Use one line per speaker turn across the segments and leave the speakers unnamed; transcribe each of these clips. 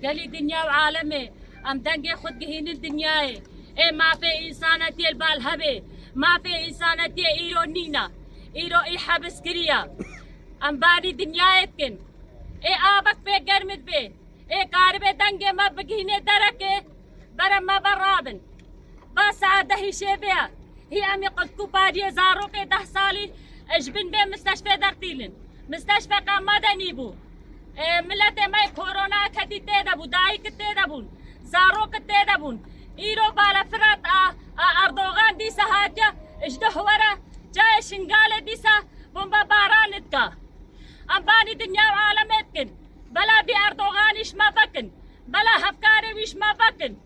قالي دنيا وعالمي ام دنگي خود گهين الدنيا اي ما في انسانتي البالهبه ما في انسانتي ايرو نينا ايرو اي حبس كريا ام باني دنيايتكن اي آبك بي گرمت بي اي قاربه دنگي ما بگهين دركه برم ما برابن بس عاده هي شبيه هي امي قلت كوبادي زارو كي 10 سالي اجبن بي مستشفى درتيلن مستشفى قام مدني بو ملت ما كورونا كدي تدبو داي كتدبون زارو كتدبون ايرو بالا فرات اردوغان دي سهاجة اجده ورا جاي شنغالة ديسا بومبا بارانتكا امباني دنيا وعالمتكن بلا بي اردوغانيش ما بكن بلا هفكاري ويش ما بكن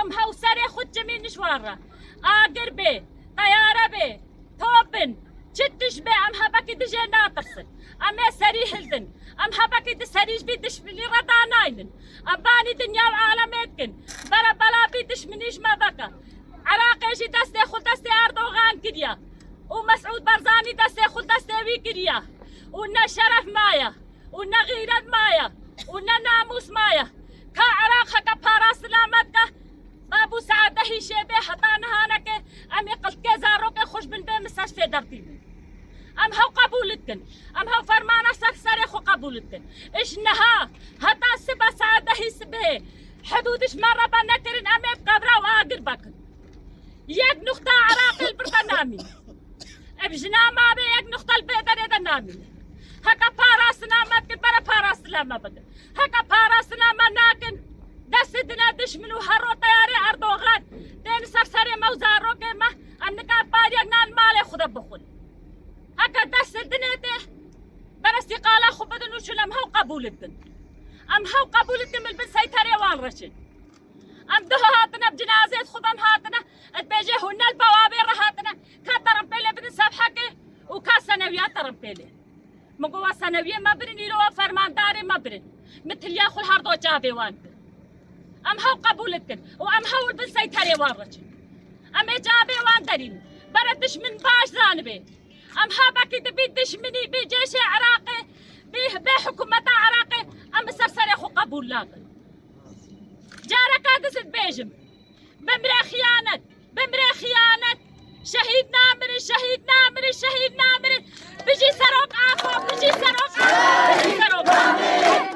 ام هاو سري خود جميل نشوارا آگر بي طيارة بي توبن چتش بي ام هبكي دجي ناطرسن ام سري هلدن ام هبكي دسريش بي دش بلي رداناينن ام باني دنيا وعالمتكن بلا بي دش منيش ما بكا عراقي شي دستي خود دستي اردوغان كريا ومسعود برزاني دستي خود دستي وي كريا ونا شرف مايا ونا غيرت مايا ونا ناموس مايا كا عراق هكا بارا سلامتك بابو سعاده هي شبه حتى نهانك امي قلت كزاروك خوش بن بي مستشفى درتي ام هو قبولتكن ام هو فرمانه سكسري خو قبولتكن ايش نها حتى سبا سعاده هي سبه حدودش مره بنترن امي بقبره واقر بكن يك نقطه عراق البرنامي بجنا ما بي يك نقطه البيدر نامي هكا بارا سلامتك برا بارا سلامه بكن هكا بارا سلامه ناكن دست دنا دشمنو هرو طياري اردوغان دين سرسري موزارو كما امنكا باريك نال مالي خدا بخون هكا دست دنيته برا استقالة خو بدن وشو لم هو قبولتن ام هو قبولتن من سيطري وان رشن ام ده هاتنا بجنازة خدام هاتنا اتبيجي هن البوابير هاتنا كاترم بيلي بدن سابحكي وكا سنويات ترم بيلي مقوى سنوية مبرن يلو فرمان داري مبرن مثل ياخو الهردو جابي وانت ام هو قبولتكن وام هو بالسيطرة وارجن ام اجابي وان دارين بردش من باش زانبي ام هابكي دبي دشمني بجيش عراقي بحكومة عراقي ام سرسري خو قبول لاغن جارك هادست بيجم بمري خيانة شهيد نامري شهيد نامري شهيد نامري بيجي سروق عفو بيجي سروق عفو بيجي سروق عفو